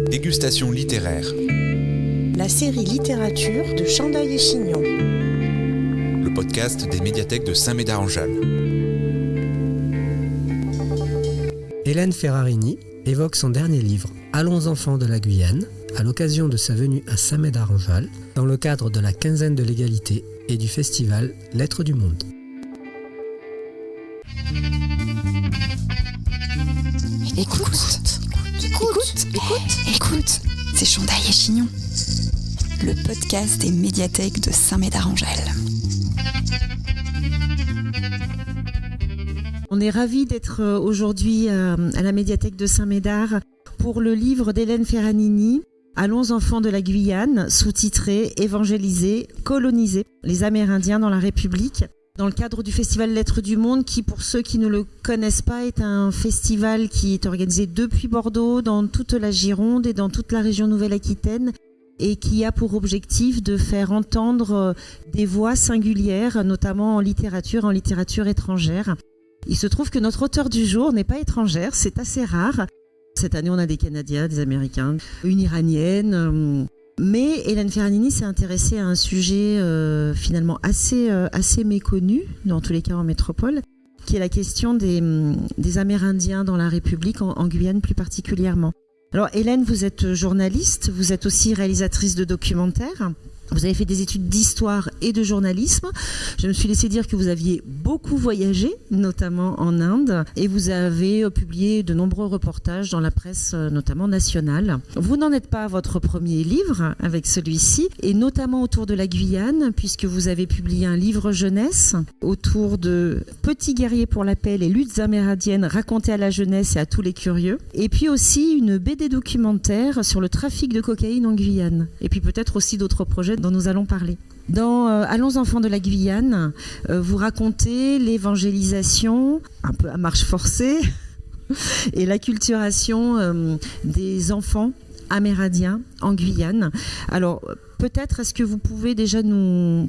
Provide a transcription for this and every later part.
Dégustation littéraire. La série littérature de Chandail et Chignon. Le podcast des médiathèques de Saint-Médard-en-Jalles. Hélène Ferrarini évoque son dernier livre, Allons enfants de la Guyane, à l'occasion de sa venue à Saint-Médard-en-Jalles, dans le cadre de la quinzaine de l'égalité et du festival Lettres du Monde. Écoute, c'est Chandail et Chignon, le podcast des médiathèques de Saint-Médard-en-Jalles. On est ravis d'être aujourd'hui à la médiathèque de Saint-Médard pour le livre d'Hélène Ferrarini, Allons enfants de la Guyane, sous-titré Évangéliser, coloniser les Amérindiens dans la République. Dans le cadre du festival Lettres du Monde, qui, pour ceux qui ne le connaissent pas, est un festival qui est organisé depuis Bordeaux, dans toute la Gironde et dans toute la région Nouvelle-Aquitaine, et qui a pour objectif de faire entendre des voix singulières, notamment en littérature étrangère. Il se trouve que notre auteure du jour n'est pas étrangère, c'est assez rare. Cette année, on a des Canadiens, des Américains, une Iranienne. Mais Hélène Ferrarini s'est intéressée à un sujet finalement assez méconnu, dans tous les cas en métropole, qui est la question des Amérindiens dans la République, en Guyane plus particulièrement. Alors Hélène, vous êtes journaliste, vous êtes aussi réalisatrice de documentaires. Vous avez fait des études d'histoire et de journalisme. Je me suis laissé dire que vous aviez beaucoup voyagé, notamment en Inde, et vous avez publié de nombreux reportages dans la presse, notamment nationale. Vous n'en êtes pas à votre premier livre avec celui-ci, et notamment autour de la Guyane, puisque vous avez publié un livre jeunesse autour de Petits guerriers pour la paix, les luttes amérindiennes racontées à la jeunesse et à tous les curieux, et puis aussi une BD documentaire sur le trafic de cocaïne en Guyane, et puis peut-être aussi d'autres projets dont nous allons parler. Dans Allons enfants de la Guyane, vous racontez l'évangélisation, un peu à marche forcée, et l'acculturation des enfants amérindiens en Guyane. Alors, peut-être est-ce que vous pouvez déjà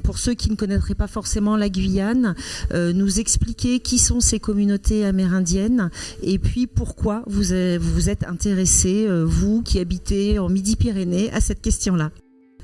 pour ceux qui ne connaîtraient pas forcément la Guyane, nous expliquer qui sont ces communautés amérindiennes et puis pourquoi vous vous êtes intéressé, vous qui habitez en Midi-Pyrénées, à cette question-là.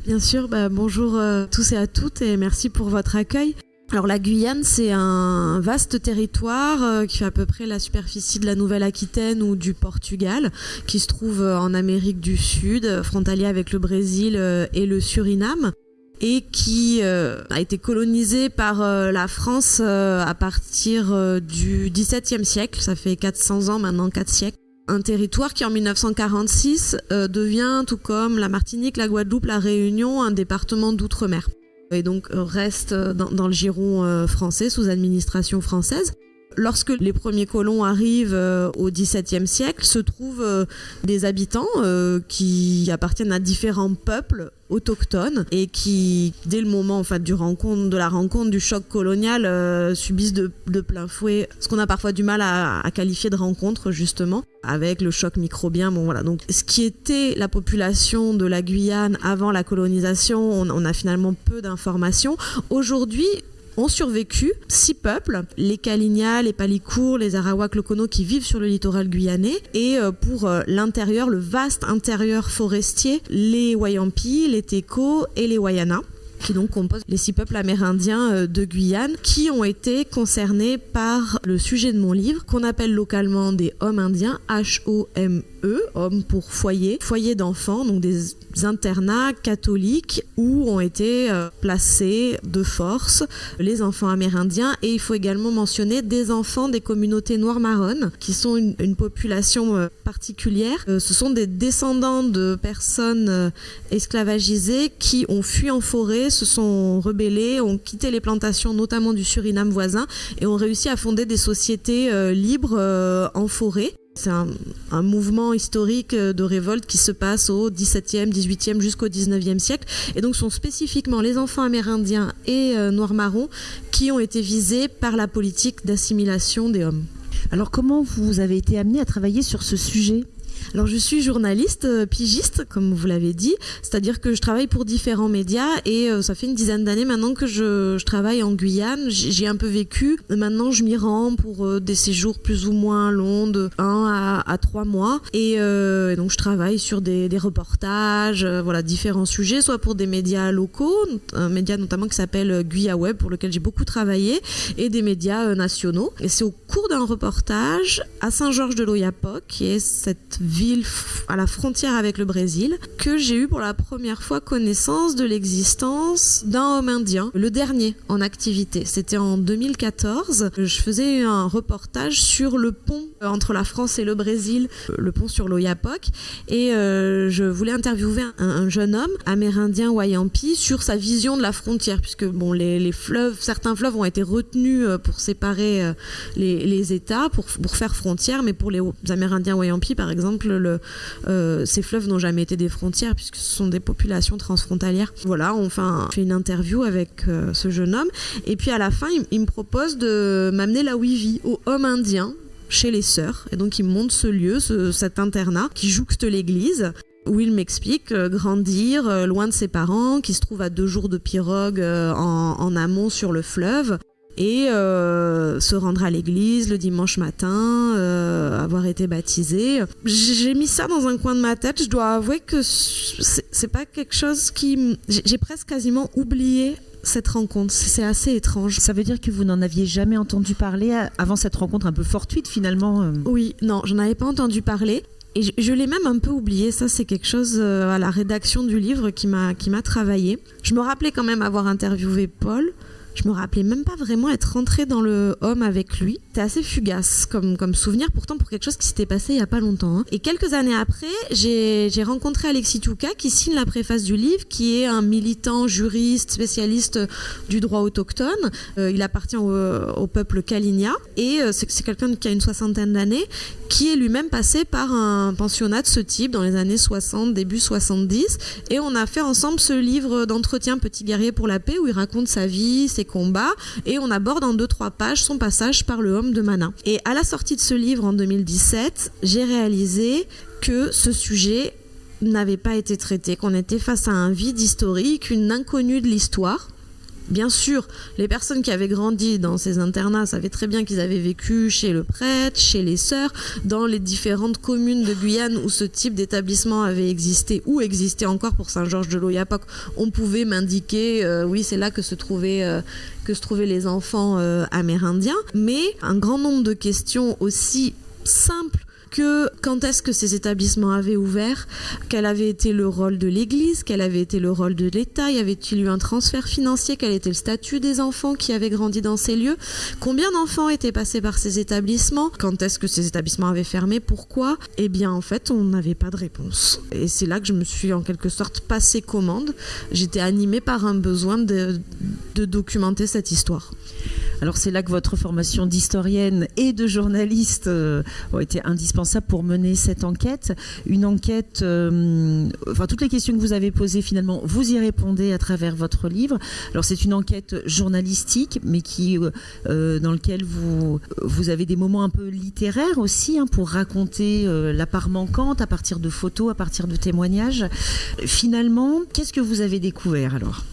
Bien sûr, bonjour tous et à toutes et merci pour votre accueil. Alors la Guyane, c'est un vaste territoire qui fait à peu près la superficie de la Nouvelle-Aquitaine ou du Portugal, qui se trouve en Amérique du Sud, frontalier avec le Brésil et le Suriname, et qui a été colonisé par la France à partir du XVIIe siècle, ça fait 400 ans maintenant, 4 siècles. Un territoire qui en 1946 devient, tout comme la Martinique, la Guadeloupe, la Réunion, un département d'outre-mer. Et donc reste dans le giron français, sous administration française. Lorsque les premiers colons arrivent au XVIIe siècle, se trouvent des habitants qui appartiennent à différents peuples autochtones et qui, dès le moment de la rencontre du choc colonial, subissent de plein fouet ce qu'on a parfois du mal à qualifier de rencontre, justement, avec le choc microbien. Donc, ce qui était la population de la Guyane avant la colonisation, on a finalement peu d'informations. Aujourd'hui, ont survécu 6 peuples, les Kalinia, les Palicours, les Arawak Lokono qui vivent sur le littoral guyanais, et pour l'intérieur, le vaste intérieur forestier, les Wayampi, les Teko et les Wayana, qui donc composent les 6 peuples amérindiens de Guyane, qui ont été concernés par le sujet de mon livre, qu'on appelle localement des hommes indiens, H-O-M-E, hommes pour foyer d'enfants, donc des internats catholiques où ont été placés de force les enfants amérindiens, et il faut également mentionner des enfants des communautés noires marronnes qui sont une population particulière. Ce sont des descendants de personnes esclavagisées qui ont fui en forêt, se sont rebellés, ont quitté les plantations notamment du Suriname voisin et ont réussi à fonder des sociétés libres en forêt. C'est un mouvement historique de révolte qui se passe au XVIIe, XVIIIe jusqu'au XIXe siècle. Et donc, ce sont spécifiquement les enfants amérindiens et noirs marrons qui ont été visés par la politique d'assimilation des hommes. Alors, comment vous avez été amené à travailler sur ce sujet ? Alors je suis journaliste pigiste, comme vous l'avez dit, c'est-à-dire que je travaille pour différents médias et ça fait une dizaine d'années maintenant que je travaille en Guyane. J'ai un peu vécu, maintenant je m'y rends pour des séjours plus ou moins longs de 1 à 3 mois et donc je travaille sur des reportages, voilà, différents sujets, soit pour des médias locaux, un média notamment qui s'appelle GuyaWeb pour lequel j'ai beaucoup travaillé, et des médias nationaux. Et c'est au cours d'un reportage à Saint-Georges-de-l'Oyapock, qui est cette ville à la frontière avec le Brésil, que j'ai eu pour la première fois connaissance de l'existence d'un homme indien, le dernier en activité. C'était en 2014. Je faisais un reportage sur le pont entre la France et le Brésil, le pont sur l'Oyapock, et je voulais interviewer un jeune homme amérindien Wayampi sur sa vision de la frontière, puisque bon, les fleuves, certains fleuves ont été retenus pour séparer les États, pour faire frontière, mais pour les Amérindiens Wayampi, par exemple, ces fleuves n'ont jamais été des frontières, puisque ce sont des populations transfrontalières. Voilà, on fait une interview avec ce jeune homme, et puis à la fin, il me propose de m'amener là où il vit, au Homme Indien, chez les Sœurs, et donc il me montre ce lieu, cet internat qui jouxte l'église, où il m'explique grandir loin de ses parents, qui se trouve à 2 jours de pirogue en amont sur le fleuve, et se rendre à l'église le dimanche matin, avoir été baptisé. J'ai mis ça dans un coin de ma tête. Je dois avouer que c'est pas quelque chose qui... J'ai presque quasiment oublié cette rencontre. C'est assez étrange. Ça veut dire que vous n'en aviez jamais entendu parler avant cette rencontre un peu fortuite finalement Oui, non, j'en avais pas entendu parler. Et je l'ai même un peu oublié, ça c'est quelque chose à la rédaction du livre qui m'a travaillé. Je me rappelais quand même avoir interviewé Paul, je me rappelais même pas vraiment être rentrée dans le Homme avec lui. C'était assez fugace comme souvenir, pourtant pour quelque chose qui s'était passé il y a pas longtemps. Et quelques années après, j'ai rencontré Alexis Touka qui signe la préface du livre, qui est un militant, juriste, spécialiste du droit autochtone. Il appartient au peuple Kalinia et c'est quelqu'un qui a une 60aine d'années, qui est lui-même passé par un pensionnat de ce type dans les années 60, début 70, et on a fait ensemble ce livre d'entretien Petit guerrier pour la paix où il raconte sa vie, ses combats, et on aborde en 2-3 pages son passage par le Homme de Mana. Et à la sortie de ce livre en 2017, j'ai réalisé que ce sujet n'avait pas été traité, qu'on était face à un vide historique, une inconnue de l'histoire. Bien sûr, les personnes qui avaient grandi dans ces internats savaient très bien qu'ils avaient vécu chez le prêtre, chez les sœurs, dans les différentes communes de Guyane où ce type d'établissement avait existé ou existait encore pour Saint-Georges-de-l'Oyapock. On pouvait m'indiquer, oui, c'est là que se trouvaient les enfants amérindiens. Mais un grand nombre de questions aussi simples que quand est-ce que ces établissements avaient ouvert, quel avait été le rôle de l'Église, quel avait été le rôle de l'État, y avait-il eu un transfert financier, quel était le statut des enfants qui avaient grandi dans ces lieux, combien d'enfants étaient passés par ces établissements, quand est-ce que ces établissements avaient fermé, pourquoi? Eh bien en fait on n'avait pas de réponse. Et c'est là que je me suis en quelque sorte passé commande, j'étais animée par un besoin de documenter cette histoire. Alors c'est là que votre formation d'historienne et de journaliste ont été indispensables pour mener cette enquête. Une enquête, toutes les questions que vous avez posées finalement, vous y répondez à travers votre livre. Alors c'est une enquête journalistique, mais dans lequel vous avez des moments un peu littéraires aussi, pour raconter la part manquante à partir de photos, à partir de témoignages. Finalement, qu'est-ce que vous avez découvert alors ?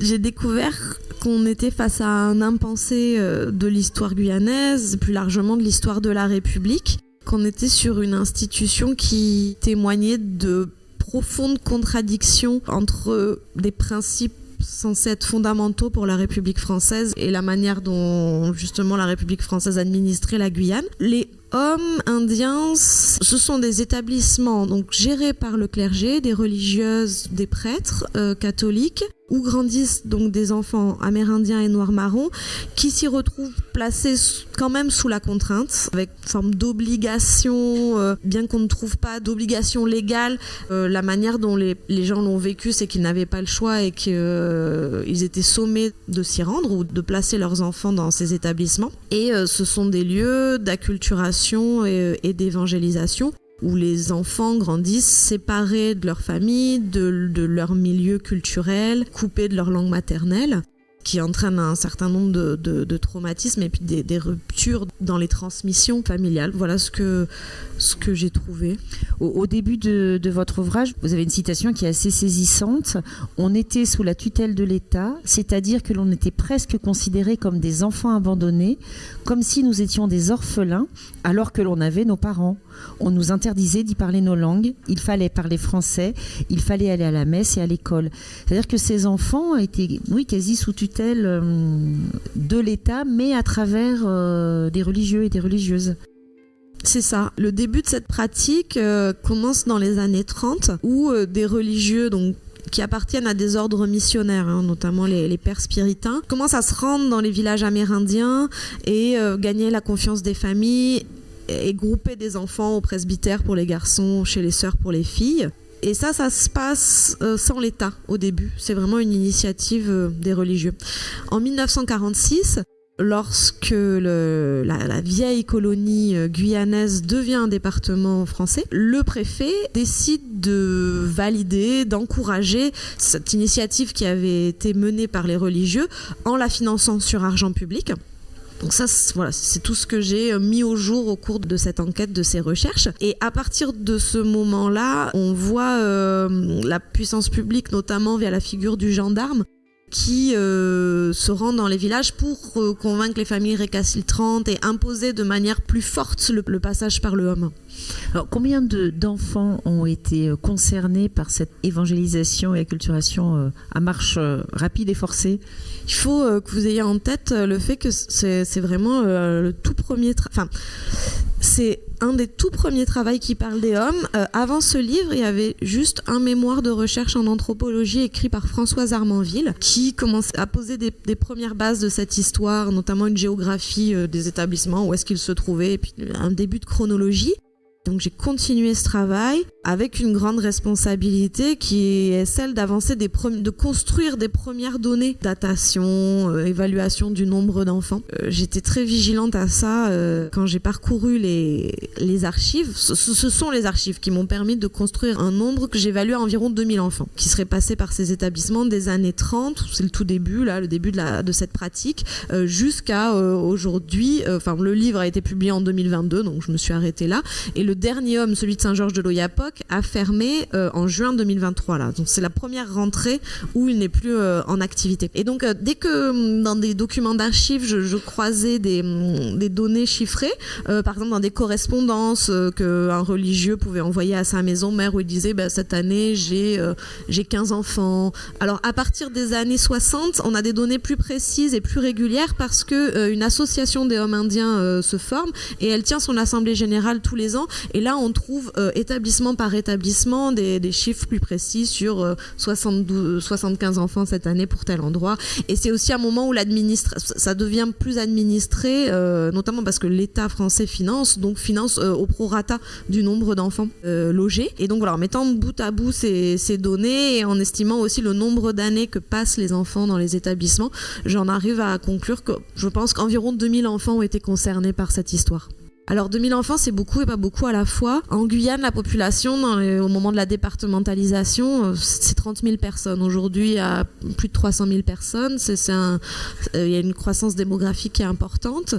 J'ai découvert qu'on était face à un impensé de l'histoire guyanaise, plus largement de l'histoire de la République, qu'on était sur une institution qui témoignait de profondes contradictions entre des principes censés être fondamentaux pour la République française et la manière dont justement la République française administrait la Guyane. Les Hommes indiens, ce sont des établissements donc gérés par le clergé, des religieuses, des prêtres catholiques, où grandissent donc des enfants amérindiens et noirs marrons qui s'y retrouvent placés quand même sous la contrainte, avec une forme d'obligation, bien qu'on ne trouve pas d'obligation légale. La manière dont les gens l'ont vécu, c'est qu'ils n'avaient pas le choix et qu'ils étaient sommés de s'y rendre ou de placer leurs enfants dans ces établissements. Et ce sont des lieux d'acculturation et d'évangélisation où les enfants grandissent séparés de leur famille, de leur milieu culturel, coupés de leur langue maternelle. qui entraîne un certain nombre de traumatismes et puis des ruptures dans les transmissions familiales. Voilà ce que j'ai trouvé. Au début de votre ouvrage, vous avez une citation qui est assez saisissante. On était sous la tutelle de l'État, c'est-à-dire que l'on était presque considérés comme des enfants abandonnés, comme si nous étions des orphelins, alors que l'on avait nos parents. On nous interdisait d'y parler nos langues, il fallait parler français, il fallait aller à la messe et à l'école. C'est-à-dire que ces enfants étaient, quasi sous tutelle de l'État, mais à travers des religieux et des religieuses. C'est ça. Le début de cette pratique commence dans les années 30, où des religieux, donc qui appartiennent à des ordres missionnaires, notamment les pères spiritains, commencent à se rendre dans les villages amérindiens et gagner la confiance des familles et grouper des enfants au presbytère pour les garçons, chez les sœurs pour les filles. Et ça se passe sans l'État au début. C'est vraiment une initiative des religieux. En 1946, lorsque la vieille colonie guyanaise devient un département français, le préfet décide de valider, d'encourager cette initiative qui avait été menée par les religieux en la finançant sur argent public. Donc ça, voilà, c'est tout ce que j'ai mis au jour au cours de cette enquête, de ces recherches. Et à partir de ce moment-là, on voit la puissance publique, notamment via la figure du gendarme, qui se rend dans les villages pour convaincre les familles récalcitrantes et imposer de manière plus forte le passage par le homme. Alors, combien d'enfants ont été concernés par cette évangélisation et acculturation à marche rapide et forcée ? Il faut que vous ayez en tête le fait que c'est vraiment le tout premier... c'est un des tout premiers travaux qui parle des hommes. Avant ce livre, il y avait juste un mémoire de recherche en anthropologie écrit par Françoise Armanville qui commençait à poser des premières bases de cette histoire, notamment une géographie des établissements, où est-ce qu'ils se trouvaient, et puis un début de chronologie. Donc j'ai continué ce travail avec une grande responsabilité qui est celle d'avancer de construire des premières données, datation, évaluation du nombre d'enfants. J'étais très vigilante à ça quand j'ai parcouru les archives. Ce sont les archives qui m'ont permis de construire un nombre que j'évalue à environ 2000 enfants qui seraient passés par ces établissements des années 30, c'est le tout début, là, le début de cette pratique, jusqu'à aujourd'hui. Le livre a été publié en 2022, donc je me suis arrêtée là. Et le dernier homme, celui de Saint-Georges de l'Oyapock, a fermé en juin 2023. Là. Donc c'est la première rentrée où il n'est plus en activité. Et donc dès que dans des documents d'archives, je croisais des données chiffrées, par exemple dans des correspondances qu'un religieux pouvait envoyer à sa maison mère où il disait cette année j'ai 15 enfants. Alors à partir des années 60, on a des données plus précises et plus régulières parce que une association des hommes indiens se forme et elle tient son assemblée générale tous les ans. Et là, on trouve établissement par établissement des chiffres plus précis sur 75 enfants cette année pour tel endroit. Et c'est aussi un moment où ça devient plus administré, notamment parce que l'État français finance au prorata du nombre d'enfants logés. Et donc voilà, en mettant bout à bout ces données et en estimant aussi le nombre d'années que passent les enfants dans les établissements, j'en arrive à conclure que je pense qu'environ 2000 enfants ont été concernés par cette histoire. Alors 2000 enfants, c'est beaucoup et pas beaucoup à la fois. En Guyane, la population, au moment de la départementalisation, c'est 30 000 personnes. Aujourd'hui, il y a plus de 300 000 personnes. Il y a une croissance démographique qui est importante.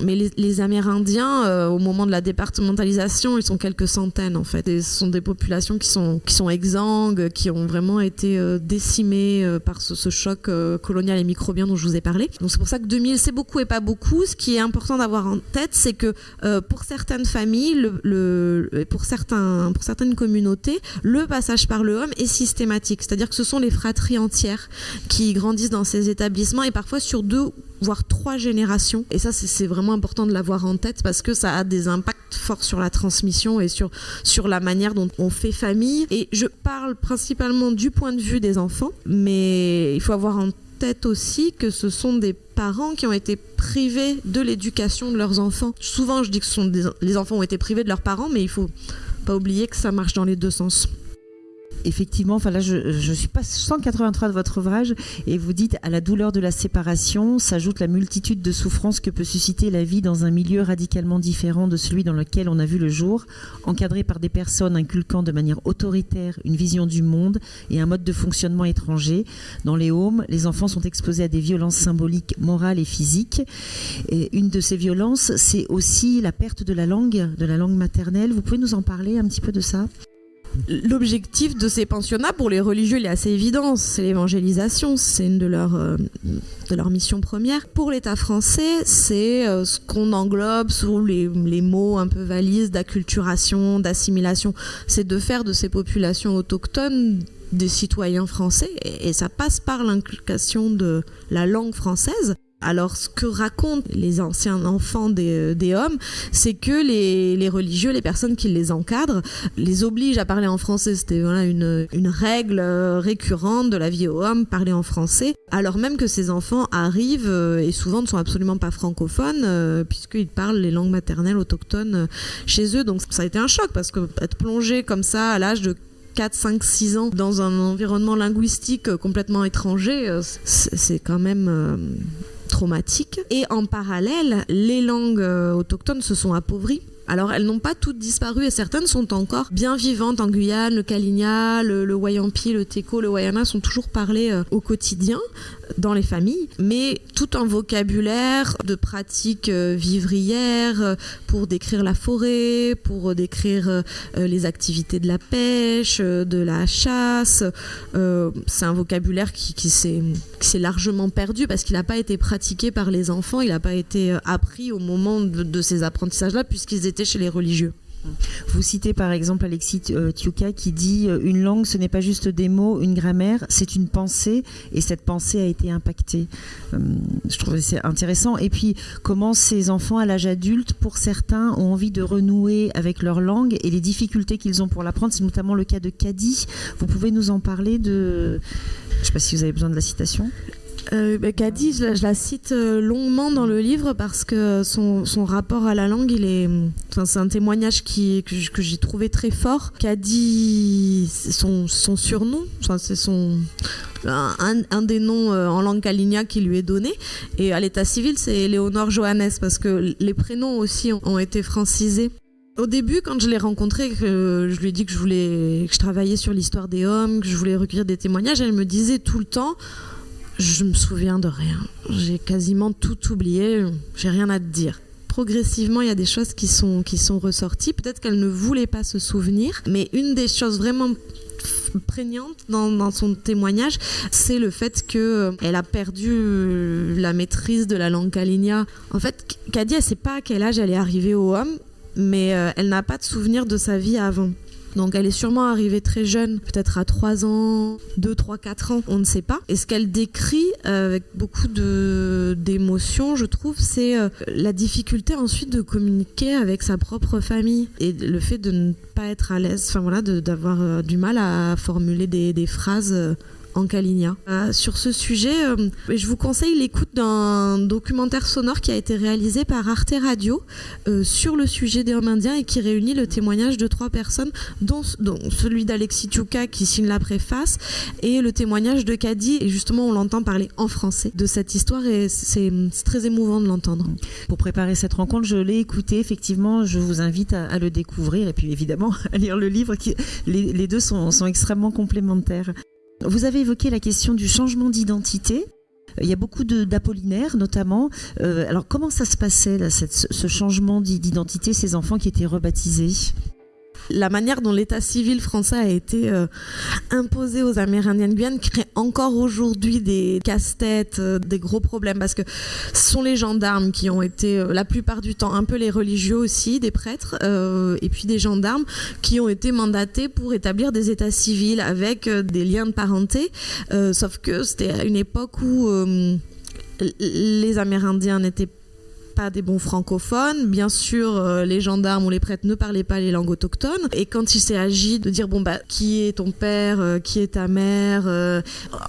Mais les Amérindiens, au moment de la départementalisation, ils sont quelques centaines en fait. Et ce sont des populations qui sont exsangues, qui ont vraiment été décimées par ce choc colonial et microbien dont je vous ai parlé. Donc c'est pour ça que 2000, c'est beaucoup et pas beaucoup. Ce qui est important d'avoir en tête, c'est que pour certaines familles, pour certaines communautés, le passage par le homme est systématique. C'est-à-dire que ce sont les fratries entières qui grandissent dans ces établissements et parfois sur 2 voire 3 générations. Et ça, c'est vraiment important de l'avoir en tête parce que ça a des impacts forts sur la transmission et sur la manière dont on fait famille. Et je parle principalement du point de vue des enfants, mais il faut avoir en tête aussi que ce sont des parents qui ont été privés de l'éducation de leurs enfants. Souvent, je dis que les enfants ont été privés de leurs parents, mais il ne faut pas oublier que ça marche dans les 2 sens. effectivement, là, je suis pas 183 de votre ouvrage, et vous dites à la douleur de la séparation s'ajoute la multitude de souffrances que peut susciter la vie dans un milieu radicalement différent de celui dans lequel on a vu le jour, encadré par des personnes inculquant de manière autoritaire une vision du monde et un mode de fonctionnement étranger. Dans les homes, les enfants sont exposés à des violences symboliques, morales et physiques. Et une de ces violences, c'est aussi la perte de la langue maternelle. Vous pouvez nous en parler un petit peu de ça ? L'objectif de ces pensionnats pour les religieux, il est assez évident, c'est l'évangélisation, c'est une de leurs missions premières. Pour l'État français, c'est ce qu'on englobe sous les mots un peu valises d'acculturation, d'assimilation, c'est de faire de ces populations autochtones des citoyens français, et ça passe par l'inculcation de la langue française. Alors, ce que racontent les anciens enfants des hommes, c'est que les religieux, les personnes qui les encadrent, les obligent à parler en français. C'était une règle récurrente de la vie aux hommes, parler en français, alors même que ces enfants arrivent et souvent ne sont absolument pas francophones, puisqu'ils parlent les langues maternelles autochtones chez eux. Donc ça a été un choc, parce que être plongé comme ça à l'âge de 4, 5, 6 ans dans un environnement linguistique complètement étranger, c'est quand même traumatique. Et en parallèle, les langues autochtones se sont appauvries. Alors elles n'ont pas toutes disparu, et certaines sont encore bien vivantes en Guyane. Le Kalinia, le Wayampi, le Téko, le Wayana sont toujours parlés au quotidien dans les familles, mais tout un vocabulaire de pratiques vivrières pour décrire la forêt, pour décrire les activités de la pêche, de la chasse. C'est un vocabulaire qui s'est largement perdu parce qu'il n'a pas été pratiqué par les enfants, il n'a pas été appris au moment de ces apprentissages-là, puisqu'ils étaient chez les religieux. Vous citez par exemple Alexis Tiuka qui dit « Une langue, ce n'est pas juste des mots, une grammaire, c'est une pensée, et cette pensée a été impactée. » Je trouve que c'est intéressant. Et puis, comment ces enfants à l'âge adulte, pour certains, ont envie de renouer avec leur langue et les difficultés qu'ils ont pour l'apprendre. C'est notamment le cas de Kadi. Vous pouvez nous en parler de... Je ne sais pas si vous avez besoin de la citation. Kadi, je la cite longuement dans le livre parce que son rapport à la langue, c'est un témoignage que j'ai trouvé très fort. Kadi, son surnom, c'est un des noms en langue kalinia qui lui est donné. Et à l'état civil, c'est Léonore Johannes, parce que les prénoms aussi ont été francisés. Au début, quand je l'ai rencontrée, que je lui ai dit que je travaillais sur l'histoire des hommes, que je voulais recueillir des témoignages, elle me disait tout le temps: je me souviens de rien, j'ai quasiment tout oublié, j'ai rien à te dire. Progressivement, il y a des choses qui sont ressorties. Peut-être qu'elle ne voulait pas se souvenir, mais une des choses vraiment prégnantes dans son témoignage, c'est le fait qu'elle a perdu la maîtrise de la langue kalinia. En fait, Kadi, elle ne sait pas à quel âge elle est arrivée au homme, mais elle n'a pas de souvenir de sa vie avant. Donc elle est sûrement arrivée très jeune, peut-être à 3 ans, 2, 3, 4 ans, on ne sait pas. Et ce qu'elle décrit avec beaucoup d'émotion, je trouve, c'est la difficulté ensuite de communiquer avec sa propre famille et le fait de ne pas être à l'aise, d'avoir du mal à formuler des phrases en kalinia. Sur ce sujet, je vous conseille l'écoute d'un documentaire sonore qui a été réalisé par Arte Radio sur le sujet des hommes indiens et qui réunit le témoignage de 3 personnes, dont celui d'Alexis Tiuka qui signe la préface et le témoignage de Kadi. Et justement, on l'entend parler en français de cette histoire et c'est très émouvant de l'entendre. Pour préparer cette rencontre, je l'ai écouté. Effectivement, je vous invite à le découvrir et puis évidemment à lire le livre. Les deux sont extrêmement complémentaires. Vous avez évoqué la question du changement d'identité. Il y a beaucoup d'Apollinaire notamment. Alors comment ça se passait là, ce changement d'identité, ces enfants qui étaient rebaptisés ? La manière dont l'état civil français a été imposé aux Amérindiens de Guyane crée encore aujourd'hui des casse-têtes, des gros problèmes, parce que ce sont les gendarmes qui ont été, la plupart du temps, un peu les religieux aussi, des prêtres, et puis des gendarmes qui ont été mandatés pour établir des états civils avec des liens de parenté, sauf que c'était à une époque où les Amérindiens n'étaient pas des bons francophones. Bien sûr, les gendarmes ou les prêtres ne parlaient pas les langues autochtones. Et quand il s'est agi de dire qui est ton père, qui est ta mère,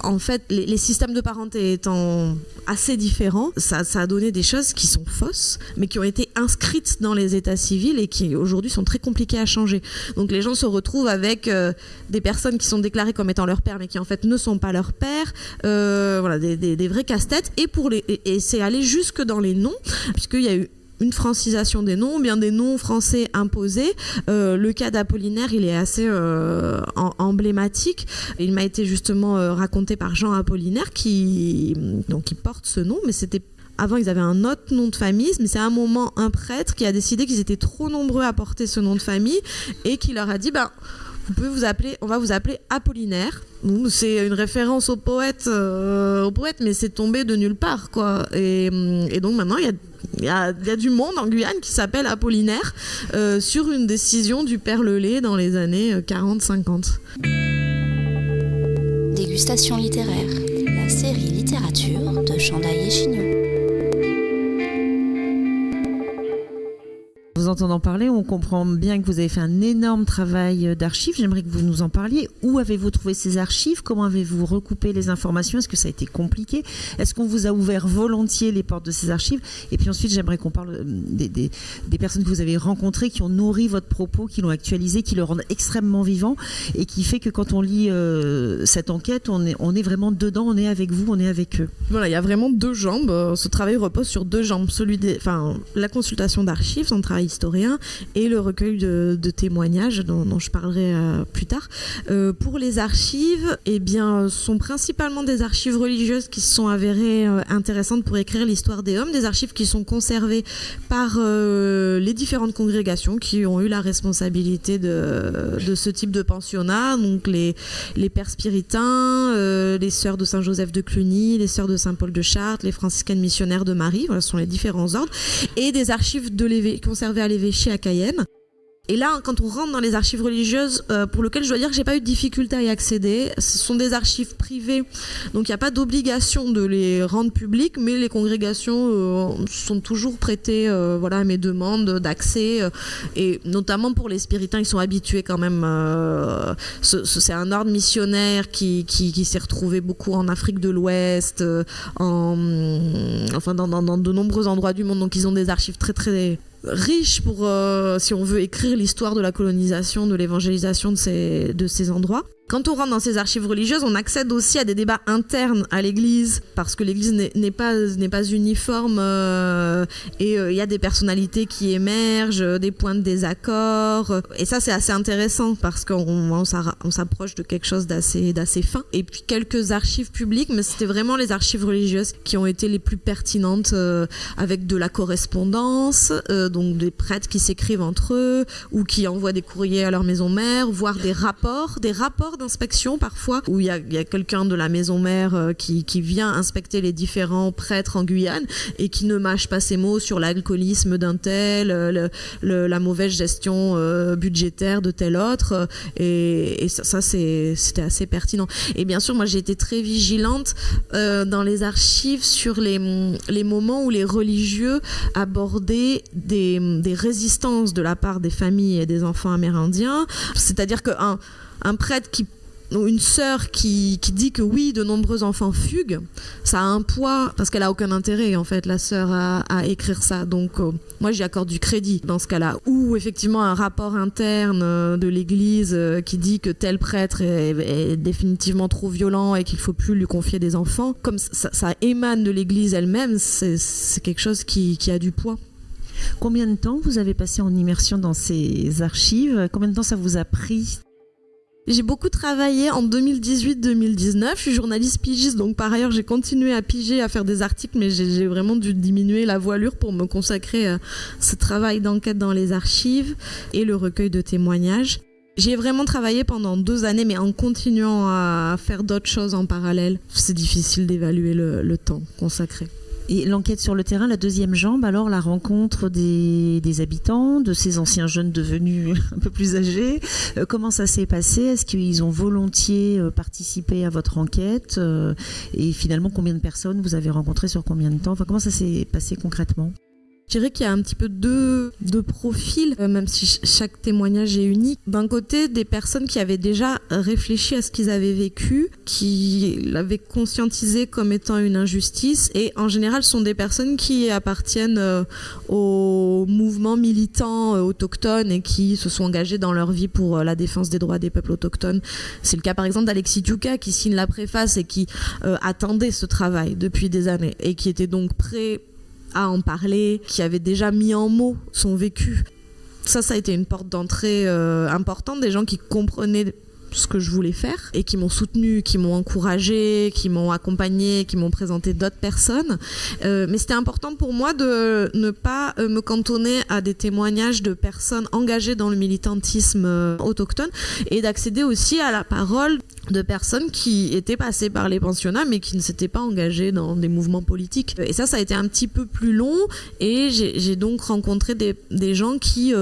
en fait, les systèmes de parenté étant assez différents, ça a donné des choses qui sont fausses, mais qui ont été inscrites dans les états civils et qui aujourd'hui sont très compliquées à changer. Donc les gens se retrouvent avec des personnes qui sont déclarées comme étant leur père, mais qui en fait ne sont pas leur père. Voilà, des vrais casse-têtes. Et c'est allé jusque dans les noms, puisqu'il y a eu une francisation des noms, bien des noms français imposés. Le cas d'Apollinaire, il est assez emblématique. Il m'a été justement raconté par Jean Apollinaire qui porte ce nom, mais c'était avant, ils avaient un autre nom de famille, mais c'est à un moment un prêtre qui a décidé qu'ils étaient trop nombreux à porter ce nom de famille et qui leur a dit on va vous appeler Apollinaire. Donc, c'est une référence au poète, mais c'est tombé de nulle part, quoi. Et donc maintenant, il y a du monde en Guyane qui s'appelle Apollinaire sur une décision du père Lelay dans les années 40-50. Dégustation littéraire, la série littérature de Chandaille et Chignon. Vous entendant parler, on comprend bien que vous avez fait un énorme travail d'archives. J'aimerais que vous nous en parliez. Où avez-vous trouvé ces archives ? Comment avez-vous recoupé les informations ? Est-ce que ça a été compliqué ? Est-ce qu'on vous a ouvert volontiers les portes de ces archives ? Et puis ensuite, j'aimerais qu'on parle des personnes que vous avez rencontrées, qui ont nourri votre propos, qui l'ont actualisé, qui le rendent extrêmement vivant et qui fait que quand on lit cette enquête, on est vraiment dedans, on est avec vous, on est avec eux. Voilà, il y a vraiment deux jambes. Ce travail repose sur deux jambes. La consultation d'archives, son travail historien, et le recueil de témoignages dont je parlerai plus tard. Pour les archives, sont principalement des archives religieuses qui se sont avérées intéressantes pour écrire l'histoire des hommes, des archives qui sont conservées par les différentes congrégations qui ont eu la responsabilité de ce type de pensionnat, donc les pères spiritains, les sœurs de Saint-Joseph de Cluny, les sœurs de Saint-Paul de Chartres, les franciscaines missionnaires de Marie, voilà, ce sont les différents ordres, et des archives conservées à l'évêché à Cayenne. Et là, quand on rentre dans les archives religieuses, pour lesquelles je dois dire que j'ai pas eu de difficulté à y accéder, ce sont des archives privées, donc il n'y a pas d'obligation de les rendre publiques, mais les congrégations sont toujours prêtées à mes demandes d'accès, et notamment pour les spiritains, ils sont habitués quand même. C'est un ordre missionnaire qui s'est retrouvé beaucoup en Afrique de l'Ouest, dans de nombreux endroits du monde, donc ils ont des archives très très riche pour, si on veut écrire l'histoire de la colonisation, de l'évangélisation de ces endroits. Quand on rentre dans ces archives religieuses, on accède aussi à des débats internes à l'Église, parce que l'Église n'est pas uniforme, et il y a des personnalités qui émergent, des points de désaccord, et ça c'est assez intéressant parce qu'on s'approche de quelque chose d'assez fin. Et puis quelques archives publiques, mais c'était vraiment les archives religieuses qui ont été les plus pertinentes, avec de la correspondance, donc des prêtres qui s'écrivent entre eux ou qui envoient des courriers à leur maison mère, voire des rapports d'inspection parfois, où il y a quelqu'un de la maison mère qui vient inspecter les différents prêtres en Guyane et qui ne mâche pas ses mots sur l'alcoolisme d'un tel, la mauvaise gestion budgétaire de tel autre, et ça c'était assez pertinent. Et bien sûr, moi j'ai été très vigilante dans les archives sur les moments où les religieux abordaient des résistances de la part des familles et des enfants amérindiens, c'est-à-dire qu'un prêtre ou une sœur qui dit que oui, de nombreux enfants fuguent, ça a un poids, parce qu'elle a aucun intérêt en fait, la sœur, à écrire ça. Donc moi j'y accorde du crédit dans ce cas-là. Ou effectivement un rapport interne de l'Église qui dit que tel prêtre est définitivement trop violent et qu'il faut plus lui confier des enfants. Comme ça émane de l'Église elle-même, c'est quelque chose qui a du poids. Combien de temps vous avez passé en immersion dans ces archives ? Combien de temps ça vous a pris ? J'ai beaucoup travaillé en 2018-2019. Je suis journaliste pigiste, donc par ailleurs j'ai continué à piger, à faire des articles, mais j'ai vraiment dû diminuer la voilure pour me consacrer à ce travail d'enquête dans les archives et le recueil de témoignages. J'ai vraiment travaillé pendant 2 années, mais en continuant à faire d'autres choses en parallèle. C'est difficile d'évaluer le temps consacré. Et l'enquête sur le terrain, la deuxième jambe, alors la rencontre des habitants, de ces anciens jeunes devenus un peu plus âgés. Comment ça s'est passé ? Est-ce qu'ils ont volontiers participé à votre enquête ? Et finalement, combien de personnes vous avez rencontrées sur combien de temps ? Enfin, comment ça s'est passé concrètement ? Je dirais qu'il y a un petit peu deux profils, même si chaque témoignage est unique. D'un côté, des personnes qui avaient déjà réfléchi à ce qu'ils avaient vécu, qui l'avaient conscientisé comme étant une injustice, et en général, ce sont des personnes qui appartiennent au mouvement militant autochtone et qui se sont engagées dans leur vie pour la défense des droits des peuples autochtones. C'est le cas par exemple d'Alexis Tiuka qui signe la préface et qui attendait ce travail depuis des années et qui était donc prêt à en parler, qui avait déjà mis en mots son vécu. Ça a été une porte d'entrée importante, des gens qui comprenaient ce que je voulais faire et qui m'ont soutenu, qui m'ont encouragé, qui m'ont accompagné, qui m'ont présenté d'autres personnes. Mais c'était important pour moi de ne pas me cantonner à des témoignages de personnes engagées dans le militantisme autochtone et d'accéder aussi à la parole de personnes qui étaient passées par les pensionnats mais qui ne s'étaient pas engagées dans des mouvements politiques. Et ça a été un petit peu plus long et j'ai donc rencontré des gens qui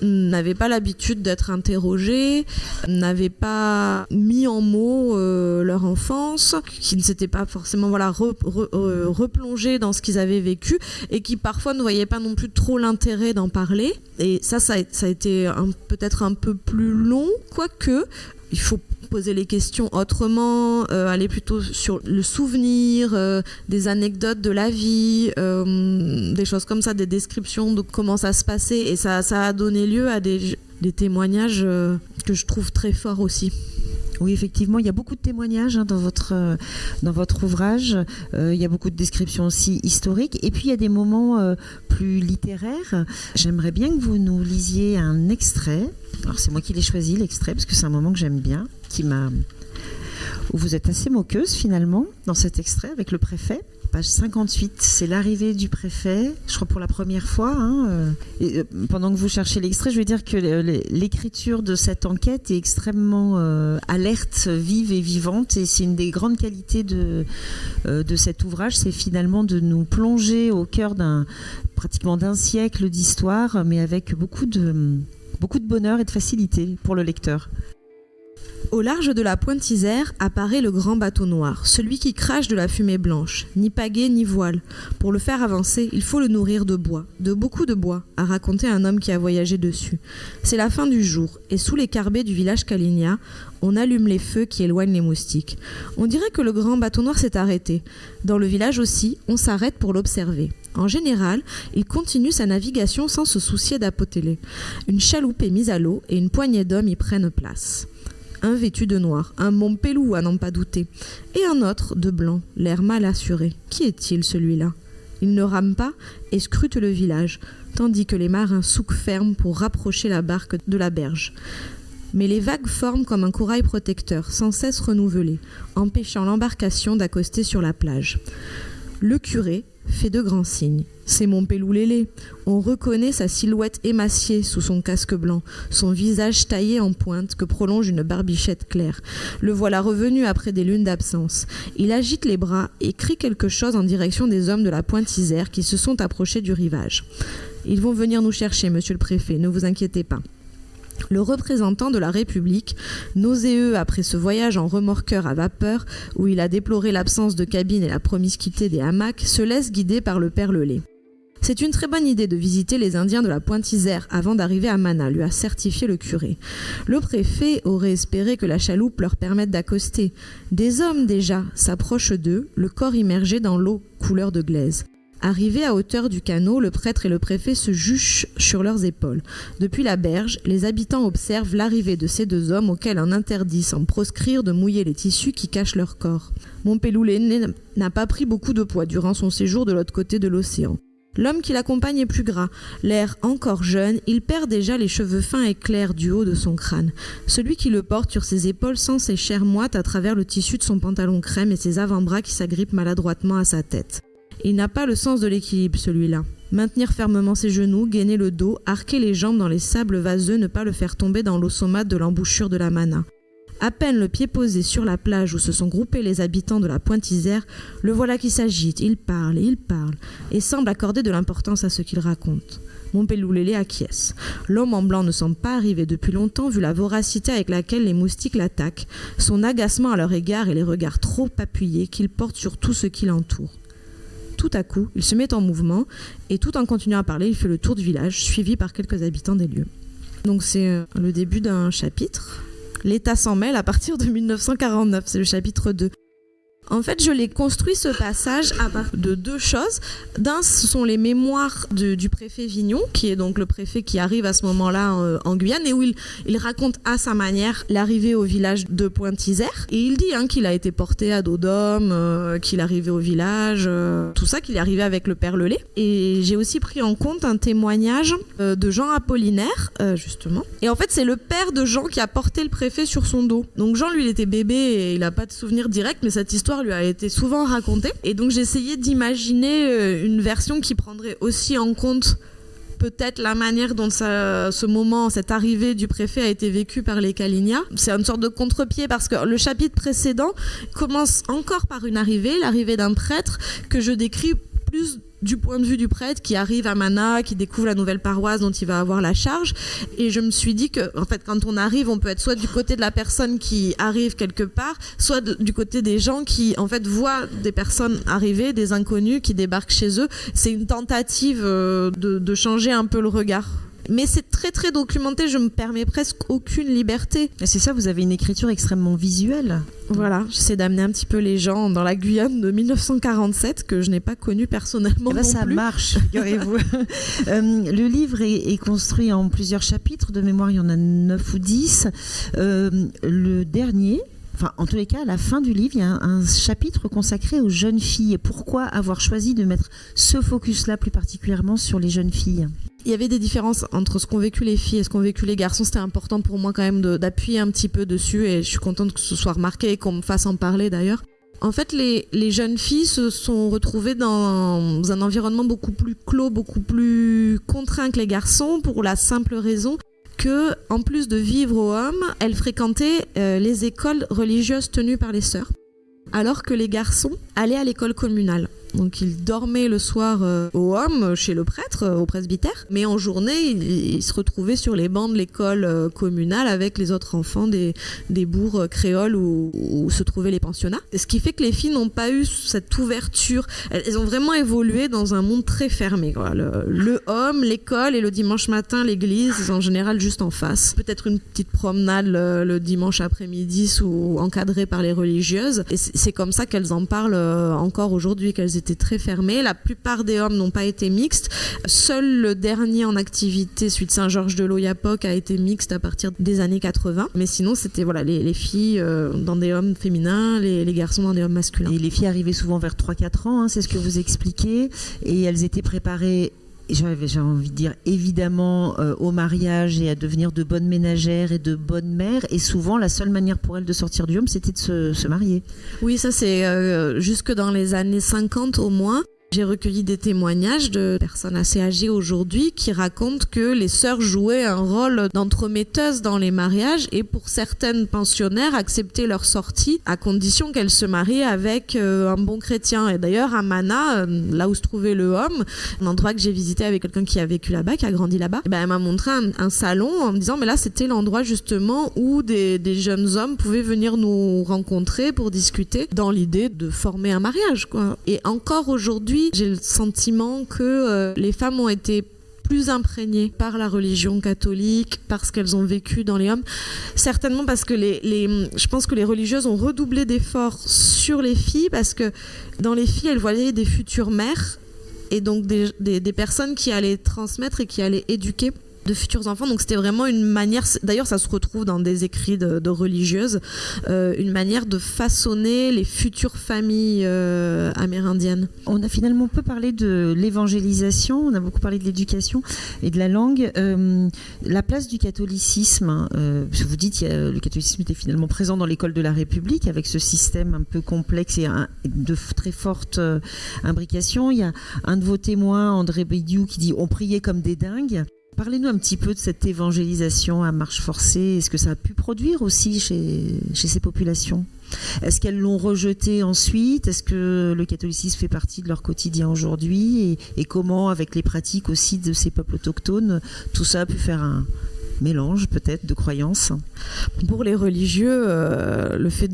n'avaient pas l'habitude d'être interrogés, n'avaient pas mis en mots leur enfance, qui ne s'étaient pas forcément replongés dans ce qu'ils avaient vécu et qui parfois ne voyaient pas non plus trop l'intérêt d'en parler. Et ça a été peut-être un peu plus long, quoique il faut poser les questions autrement, aller plutôt sur le souvenir, des anecdotes de la vie, des choses comme ça, des descriptions de comment ça se passait. Et ça a donné lieu à des témoignages que je trouve très forts aussi. Oui, effectivement, il y a beaucoup de témoignages dans votre ouvrage. Il y a beaucoup de descriptions aussi historiques. Et puis, il y a des moments plus littéraires. J'aimerais bien que vous nous lisiez un extrait. Alors, c'est moi qui l'ai choisi, l'extrait, parce que c'est un moment que j'aime bien, où vous êtes assez moqueuse, finalement, dans cet extrait, avec le préfet. Page 58, c'est l'arrivée du préfet, je crois pour la première fois. Et pendant que vous cherchez l'extrait, je veux dire que l'écriture de cette enquête est extrêmement alerte, vive et vivante. Et c'est une des grandes qualités de cet ouvrage, c'est finalement de nous plonger au cœur pratiquement d'un siècle d'histoire, mais avec beaucoup de bonheur et de facilité pour le lecteur. Au large de la Pointe Isère apparaît le grand bateau noir, celui qui crache de la fumée blanche, ni pagaie ni voile. Pour le faire avancer, il faut le nourrir de bois, de beaucoup de bois, a raconté un homme qui a voyagé dessus. C'est la fin du jour, et sous les carbets du village Kalinia, on allume les feux qui éloignent les moustiques. On dirait que le grand bateau noir s'est arrêté. Dans le village aussi, on s'arrête pour l'observer. En général, il continue sa navigation sans se soucier d'apoteler. Une chaloupe est mise à l'eau et une poignée d'hommes y prennent place. Un vêtu de noir, un Montpelou à n'en pas douter, et un autre de blanc, l'air mal assuré. Qui est-il celui-là ? Il ne rame pas et scrute le village, tandis que les marins souquent ferme pour rapprocher la barque de la berge. Mais les vagues forment comme un corail protecteur, sans cesse renouvelé, empêchant l'embarcation d'accoster sur la plage. Le curé fait de grands signes. C'est Montpelou Lélé. On reconnaît sa silhouette émaciée sous son casque blanc, son visage taillé en pointe que prolonge une barbichette claire. Le voilà revenu après des lunes d'absence. Il agite les bras et crie quelque chose en direction des hommes de la Pointe Isère qui se sont approchés du rivage. « Ils vont venir nous chercher, monsieur le préfet, ne vous inquiétez pas. » Le représentant de la République, nauséeux après ce voyage en remorqueur à vapeur, où il a déploré l'absence de cabine et la promiscuité des hamacs, se laisse guider par le père Lelay. C'est une très bonne idée de visiter les Indiens de la Pointe Isère avant d'arriver à Mana, lui a certifié le curé. Le préfet aurait espéré que la chaloupe leur permette d'accoster. Des hommes déjà s'approchent d'eux, le corps immergé dans l'eau couleur de glaise. Arrivés à hauteur du canot, le prêtre et le préfet se juchent sur leurs épaules. Depuis la berge, les habitants observent l'arrivée de ces deux hommes auxquels on interdit sans proscrire de mouiller les tissus qui cachent leur corps. Montpelou Lélé n'a pas pris beaucoup de poids durant son séjour de l'autre côté de l'océan. L'homme qui l'accompagne est plus gras. L'air encore jeune, il perd déjà les cheveux fins et clairs du haut de son crâne. Celui qui le porte sur ses épaules sent ses chairs moites à travers le tissu de son pantalon crème et ses avant-bras qui s'agrippent maladroitement à sa tête. Il n'a pas le sens de l'équilibre, celui-là. Maintenir fermement ses genoux, gainer le dos, arquer les jambes dans les sables vaseux, ne pas le faire tomber dans l'eau saumâtre de l'embouchure de la Mana. À peine le pied posé sur la plage où se sont groupés les habitants de la Pointe Isère, le voilà qui s'agite, il parle, et semble accorder de l'importance à ce qu'il raconte. Montpelou Lélé acquiesce. L'homme en blanc ne semble pas arrivé depuis longtemps vu la voracité avec laquelle les moustiques l'attaquent, son agacement à leur égard et les regards trop appuyés qu'il porte sur tout ce qui l'entoure. tout à coup, il se met en mouvement et tout en continuant à parler, il fait le tour du village, suivi par quelques habitants des lieux. Donc c'est le début d'un chapitre. L'État s'en mêle à partir de 1949, c'est le chapitre 2. En fait, je l'ai construit ce passage à partir de deux choses. D'un, ce sont les mémoires du préfet Vignon, qui est donc le préfet qui arrive à ce moment-là en Guyane, et où il raconte à sa manière l'arrivée au village de Pointe-Isère. Et il dit qu'il a été porté à dos d'homme, qu'il est arrivé au village, tout ça, qu'il est arrivé avec le père Lelay. Et j'ai aussi pris en compte un témoignage de Jean Apollinaire, justement. Et en fait, c'est le père de Jean qui a porté le préfet sur son dos. Donc Jean, lui, il était bébé et il n'a pas de souvenir direct, mais cette histoire lui a été souvent racontée. Et donc j'ai essayé d'imaginer une version qui prendrait aussi en compte peut-être la manière dont ce moment, cette arrivée du préfet a été vécue par les Kali'na. C'est une sorte de contre-pied parce que le chapitre précédent commence encore par l'arrivée d'un prêtre que je décris plus du point de vue du prêtre qui arrive à Mana, qui découvre la nouvelle paroisse dont il va avoir la charge. Et je me suis dit que, en fait, quand on arrive, on peut être soit du côté de la personne qui arrive quelque part, soit du côté des gens qui, en fait, voient des personnes arriver, des inconnus qui débarquent chez eux. C'est une tentative de changer un peu le regard. Mais c'est très très documenté, je me permets presque aucune liberté. Et c'est ça, vous avez une écriture extrêmement visuelle. Voilà, j'essaie d'amener un petit peu les gens dans la Guyane de 1947 que je n'ai pas connue personnellement non ça plus. Marche, figurez-vous. Le livre est construit en plusieurs chapitres, de mémoire il y en a 9 ou 10. Le dernier... Enfin, en tous les cas, à la fin du livre, il y a un chapitre consacré aux jeunes filles. Et pourquoi avoir choisi de mettre ce focus-là plus particulièrement sur les jeunes filles ? Il y avait des différences entre ce qu'ont vécu les filles et ce qu'ont vécu les garçons. C'était important pour moi quand même d'appuyer un petit peu dessus et je suis contente que ce soit remarqué et qu'on me fasse en parler d'ailleurs. En fait, les jeunes filles se sont retrouvées dans un environnement beaucoup plus clos, beaucoup plus contraint que les garçons pour la simple raison que, en plus de vivre au Hom, elles fréquentaient les écoles religieuses tenues par les sœurs, alors que les garçons allaient à l'école communale. Donc ils dormaient le soir au Hom, chez le prêtre, au presbytère, mais en journée, ils se retrouvaient sur les bancs de l'école communale avec les autres enfants des bourgs créoles où se trouvaient les pensionnats. Ce qui fait que les filles n'ont pas eu cette ouverture. Elles ont vraiment évolué dans un monde très fermé, quoi. Le Hom, l'école et le dimanche matin, l'église, en général juste en face. Peut-être une petite promenade le dimanche après-midi encadrée par les religieuses. Et c'est comme ça qu'elles en parlent encore aujourd'hui, qu'elles étaient très fermées. La plupart des hommes n'ont pas été mixtes. Seul le dernier en activité, celui de Saint-Georges de l'Oyapock, a été mixte à partir des années 80. Mais sinon, c'était les filles dans des hommes féminins, les garçons dans des hommes masculins. Et les filles arrivaient souvent vers 3-4 ans, c'est ce que vous expliquez. Et elles étaient préparées... J'ai envie de dire évidemment au mariage et à devenir de bonnes ménagères et de bonnes mères, et souvent la seule manière pour elles de sortir du Hom, c'était de se marier. Oui, ça c'est jusque dans les années 50 au moins. J'ai recueilli des témoignages de personnes assez âgées aujourd'hui qui racontent que les sœurs jouaient un rôle d'entremetteuses dans les mariages et pour certaines pensionnaires acceptaient leur sortie à condition qu'elles se marient avec un bon chrétien. Et d'ailleurs à Mana, là où se trouvait le Hom, un endroit que j'ai visité avec quelqu'un qui a vécu là-bas, qui a grandi là-bas, elle m'a montré un salon en me disant mais là c'était l'endroit justement où des jeunes hommes pouvaient venir nous rencontrer pour discuter dans l'idée de former un mariage, quoi. Et encore aujourd'hui, j'ai le sentiment que les femmes ont été plus imprégnées par la religion catholique, parce qu'elles ont vécu dans les hommes. Certainement parce que je pense que les religieuses ont redoublé d'efforts sur les filles, parce que dans les filles, elles voyaient des futures mères et donc des personnes qui allaient transmettre et qui allaient éduquer de futurs enfants. Donc c'était vraiment une manière, d'ailleurs ça se retrouve dans des écrits de religieuses, une manière de façonner les futures familles amérindiennes. On a finalement peu parlé de l'évangélisation, on a beaucoup parlé de l'éducation et de la langue. La place du catholicisme, vous dites que le catholicisme était finalement présent dans l'école de la République avec ce système un peu complexe et de très forte imbrication. Il y a un de vos témoins, André Bédiou, qui dit « on priait comme des dingues ». Parlez-nous un petit peu de cette évangélisation à marche forcée. Est-ce que ça a pu produire aussi chez ces populations ? Est-ce qu'elles l'ont rejeté ensuite ? Est-ce que le catholicisme fait partie de leur quotidien aujourd'hui ? Et comment, avec les pratiques aussi de ces peuples autochtones, tout ça a pu faire mélange peut-être de croyances. Pour les religieux, le fait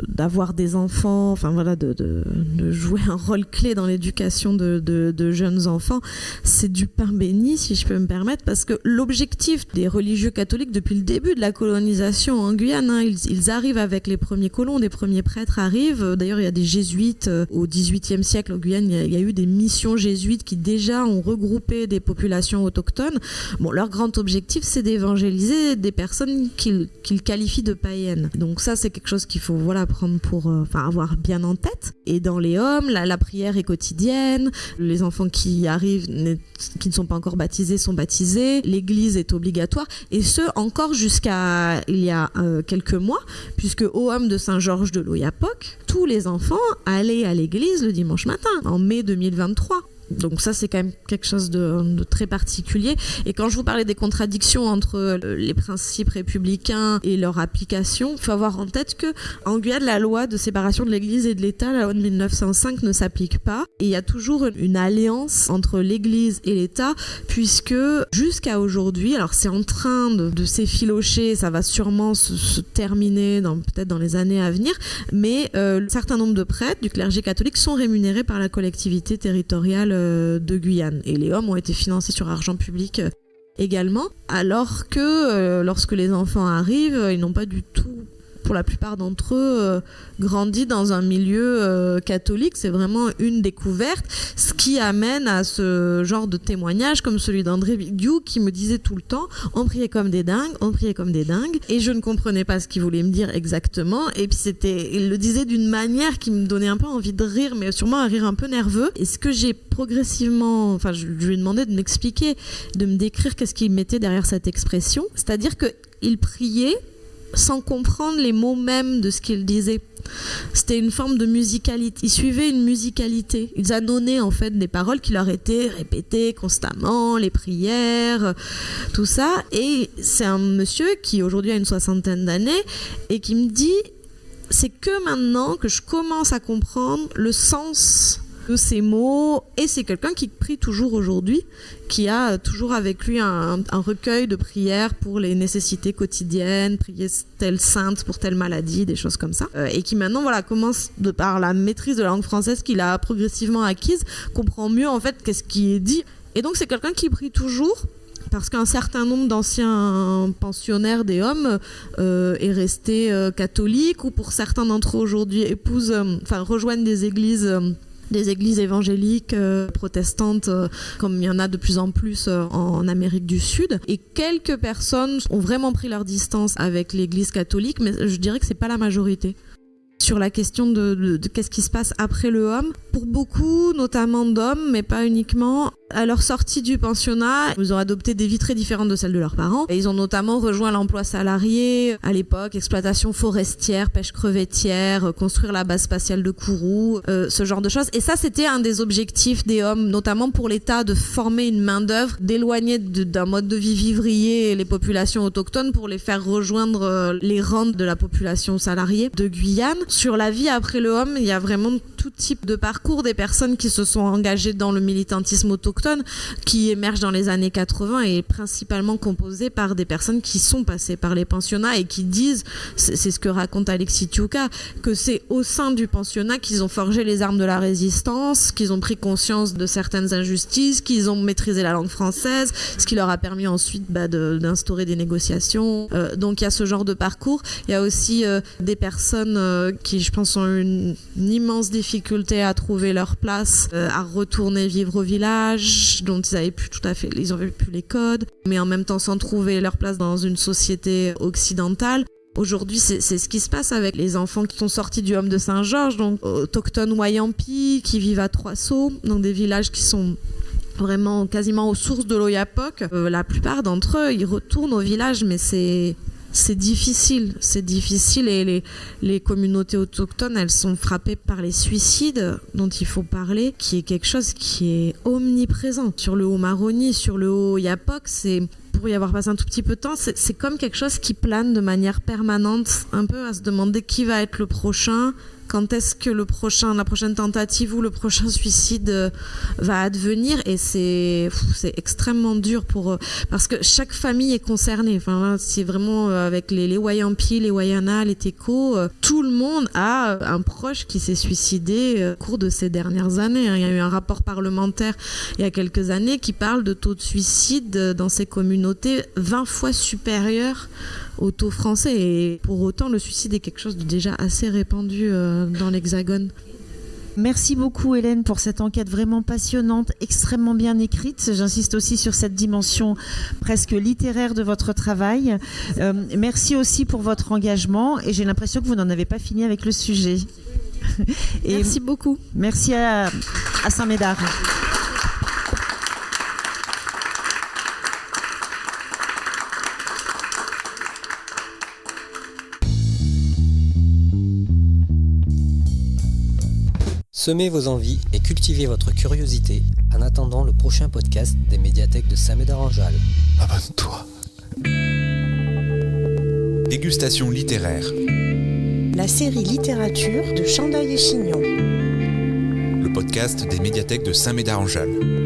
d'avoir des enfants, de jouer un rôle clé dans l'éducation de jeunes enfants, c'est du pain béni, si je peux me permettre, parce que l'objectif des religieux catholiques depuis le début de la colonisation en Guyane, ils arrivent avec les premiers colons, des premiers prêtres arrivent. D'ailleurs, il y a des jésuites au XVIIIe siècle en Guyane, il y a eu des missions jésuites qui déjà ont regroupé des populations autochtones. Bon, leur grand objectif, c'est d'évangéliser des personnes qu'ils qualifient de païennes. Donc ça, c'est quelque chose qu'il faut prendre pour avoir bien en tête. Et dans les hommes, la prière est quotidienne. Les enfants qui arrivent, qui ne sont pas encore baptisés, sont baptisés. L'église est obligatoire. Et ce, encore jusqu'à il y a quelques mois, puisque au Homme de Saint-Georges de l'Oyapock, tous les enfants allaient à l'église le dimanche matin, en mai 2023. Donc ça, c'est quand même quelque chose de très particulier. Et quand je vous parlais des contradictions entre les principes républicains et leur application, il faut avoir en tête que en Guyane, la loi de séparation de l'Église et de l'État, la loi de 1905, ne s'applique pas. Et il y a toujours une alliance entre l'Église et l'État, puisque jusqu'à aujourd'hui, alors c'est en train de s'effilocher, ça va sûrement se terminer peut-être dans les années à venir, mais un certain nombre de prêtres du clergé catholique sont rémunérés par la collectivité territoriale de Guyane, et les hommes ont été financés sur argent public également, alors que lorsque les enfants arrivent, ils n'ont pas du tout, pour la plupart d'entre eux, grandi dans un milieu catholique. C'est vraiment une découverte, ce qui amène à ce genre de témoignage comme celui d'André Biguiou, qui me disait tout le temps « on priait comme des dingues, on priait comme des dingues », et je ne comprenais pas ce qu'il voulait me dire exactement, et puis il le disait d'une manière qui me donnait un peu envie de rire, mais sûrement un rire un peu nerveux. Et ce que j'ai progressivement, je lui ai demandé de m'expliquer, de me décrire qu'est-ce qu'il mettait derrière cette expression, c'est-à-dire qu'il priait sans comprendre les mots mêmes de ce qu'il disait. C'était une forme de musicalité. Ils suivaient une musicalité. Ils annonnaient en fait des paroles qui leur étaient répétées constamment, les prières, tout ça. Et c'est un monsieur qui aujourd'hui a une 60aine d'années et qui me dit « c'est que maintenant que je commence à comprendre le sens de ces mots », et c'est quelqu'un qui prie toujours aujourd'hui, qui a toujours avec lui un recueil de prières pour les nécessités quotidiennes, prier telle sainte pour telle maladie, des choses comme ça, et qui maintenant commence, de par la maîtrise de la langue française qu'il a progressivement acquise, comprend mieux en fait qu'est-ce qui est dit. Et donc c'est quelqu'un qui prie toujours, parce qu'un certain nombre d'anciens pensionnaires des hommes est resté catholique, ou pour certains d'entre eux aujourd'hui rejoignent des églises évangéliques, protestantes, comme il y en a de plus en plus en Amérique du Sud. Et quelques personnes ont vraiment pris leur distance avec l'église catholique, mais je dirais que c'est pas la majorité. Sur la question de qu'est-ce qui se passe après le homme, pour beaucoup, notamment d'hommes, mais pas uniquement, à leur sortie du pensionnat, ils ont adopté des vies très différentes de celles de leurs parents. Et ils ont notamment rejoint l'emploi salarié à l'époque, exploitation forestière, pêche crevettière, construire la base spatiale de Kourou, ce genre de choses. Et ça, c'était un des objectifs des hommes, notamment pour l'État, de former une main-d'œuvre, d'éloigner d'un mode de vie vivrier les populations autochtones pour les faire rejoindre les rangs de la population salariée de Guyane. Sur la vie après le homme, il y a vraiment tout type de parcours, des personnes qui se sont engagées dans le militantisme autochtone, qui émergent dans les années 80 et principalement composé par des personnes qui sont passées par les pensionnats et qui disent, c'est ce que raconte Alexis Tiouka, que c'est au sein du pensionnat qu'ils ont forgé les armes de la résistance, qu'ils ont pris conscience de certaines injustices, qu'ils ont maîtrisé la langue française, ce qui leur a permis ensuite d'instaurer des négociations. Donc il y a ce genre de parcours. Il y a aussi des personnes qui, je pense, ont une immense difficulté à trouver leur place, à retourner vivre au village, dont ils avaient plus les codes, mais en même temps sans trouver leur place dans une société occidentale. Aujourd'hui, c'est ce qui se passe avec les enfants qui sont sortis du Homme de Saint-Georges, donc autochtones Wayampi, qui vivent à Trois-Sauts, dans des villages qui sont vraiment quasiment aux sources de l'Oyapock. La plupart d'entre eux, ils retournent au village, mais c'est difficile et les communautés autochtones, elles sont frappées par les suicides dont il faut parler, qui est quelque chose qui est omniprésent. Sur le Haut-Maroni, sur le Haut-Oyapock, pour y avoir passé un tout petit peu de temps, c'est comme quelque chose qui plane de manière permanente, un peu à se demander qui va être le prochain, quand est-ce que la prochaine tentative ou le prochain suicide va advenir, et c'est extrêmement dur parce que chaque famille est concernée. Enfin, c'est vraiment avec les Wayampi, les Wayana, les Teko, tout le monde a un proche qui s'est suicidé au cours de ces dernières années. Il y a eu un rapport parlementaire il y a quelques années qui parle de taux de suicide dans ces communautés 20 fois supérieur au taux français, et pour autant le suicide est quelque chose de déjà assez répandu dans l'Hexagone. Merci beaucoup Hélène pour cette enquête vraiment passionnante, extrêmement bien écrite. J'insiste aussi sur cette dimension presque littéraire de votre travail. Merci aussi pour votre engagement, et j'ai l'impression que vous n'en avez pas fini avec le sujet. Et merci beaucoup. Merci à Saint-Médard. Semez vos envies et cultivez votre curiosité en attendant le prochain podcast des médiathèques de Saint-Médard-en-Jalles. Abonne-toi. Dégustation littéraire. La série littérature de Chandaille et Chignon. Le podcast des médiathèques de Saint-Médard-en-Jalles.